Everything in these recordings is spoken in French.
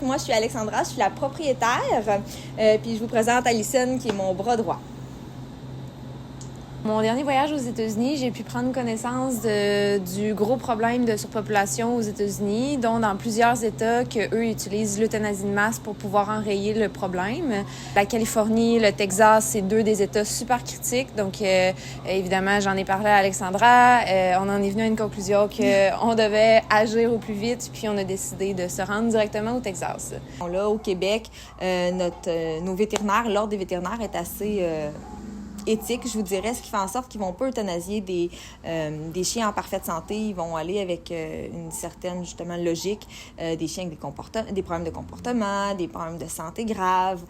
Moi, je suis Alexandra, je suis la propriétaire, puis je vous présente Alison qui est mon bras droit. Mon dernier voyage aux États-Unis, j'ai pu prendre connaissance du gros problème de surpopulation aux États-Unis, dont dans plusieurs États qu'eux utilisent l'euthanasie de masse pour pouvoir enrayer le problème. La Californie, le Texas, c'est deux des États super critiques. Donc, évidemment, j'en ai parlé à Alexandra. On en est venu à une conclusion qu'on devait agir au plus vite, puis on a décidé de se rendre directement au Texas. Là, au Québec, nos vétérinaires, l'ordre des vétérinaires est assez éthique, je vous dirais, ce qui fait en sorte qu'ils vont pas euthanasier des chiens en parfaite santé. Ils vont aller avec une certaine, justement, logique. Des chiens avec des problèmes de comportement, des problèmes de santé graves.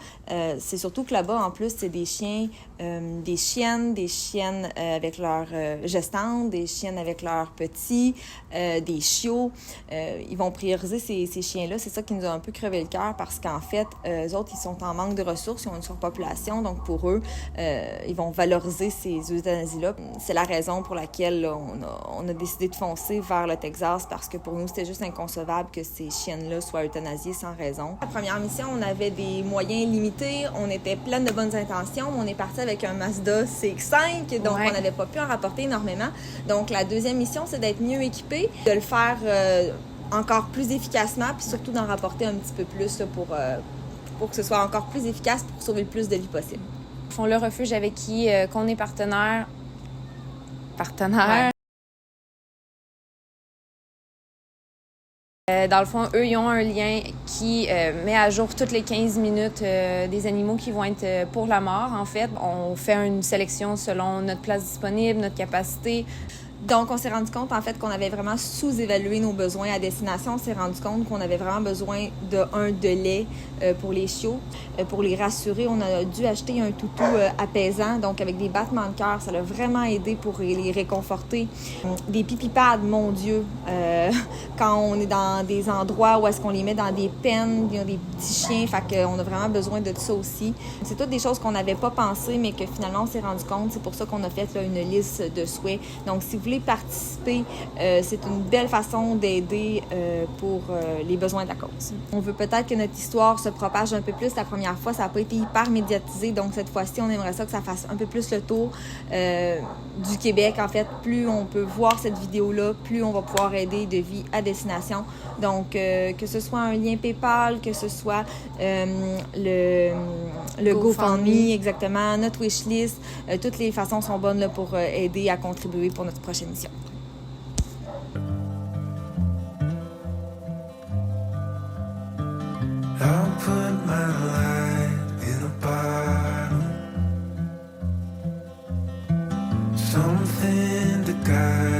C'est surtout que là-bas, en plus, c'est des chiens, des chiennes avec leurs gestantes, des chiennes avec leurs petits, des chiots. Ils vont prioriser ces chiens-là. C'est ça qui nous a un peu crevé le cœur parce qu'en fait, eux autres, ils sont en manque de ressources, ils ont une surpopulation. Donc, pour eux, ils vont valoriser ces euthanasies-là. C'est la raison pour laquelle là, on a décidé de foncer vers le Texas parce que pour nous, c'était juste inconcevable que ces chiennes-là soient euthanasiées sans raison. La première mission, on avait des moyens limités, on était pleine de bonnes intentions. On est parti avec un Mazda CX-5, donc on n'avait pas pu en rapporter énormément. Donc la deuxième mission, c'est d'être mieux équipé, de le faire encore plus efficacement, puis surtout d'en rapporter un petit peu plus là, pour que ce soit encore plus efficace pour sauver le plus de vies possible. Font le refuge avec qui qu'on est partenaire. Ouais. Dans le fond, eux, ils ont un lien qui met à jour toutes les 15 minutes des animaux qui vont être pour la mort, en fait. On fait une sélection selon notre place disponible, notre capacité. Donc, on s'est rendu compte, en fait, qu'on avait vraiment sous-évalué nos besoins à destination. On s'est rendu compte qu'on avait vraiment besoin de lait pour les chiots. Pour les rassurer, on a dû acheter un toutou apaisant, donc avec des battements de cœur. Ça l'a vraiment aidé pour les réconforter. Des pipi-pads, mon Dieu! Quand on est dans des endroits où est-ce qu'on les met dans des pennes, il y a des petits chiens, fait qu'on a vraiment besoin de ça aussi. C'est toutes des choses qu'on n'avait pas pensé, mais que finalement, on s'est rendu compte. C'est pour ça qu'on a fait là, une liste de souhaits. Donc, si vous voulez participer, c'est une belle façon d'aider pour les besoins de la cause. On veut peut-être que notre histoire se propage un peu plus. La première fois, ça n'a pas été hyper médiatisé, donc cette fois-ci, on aimerait ça que ça fasse un peu plus le tour du Québec. En fait, plus on peut voir cette vidéo-là, plus on va pouvoir aider de vie à destination. Donc, que ce soit un lien PayPal, que ce soit le GoFundMe, exactement, notre wishlist, toutes les façons sont bonnes là, pour aider à contribuer pour notre prochaine mission. I'll put my life in a bottle, something to guide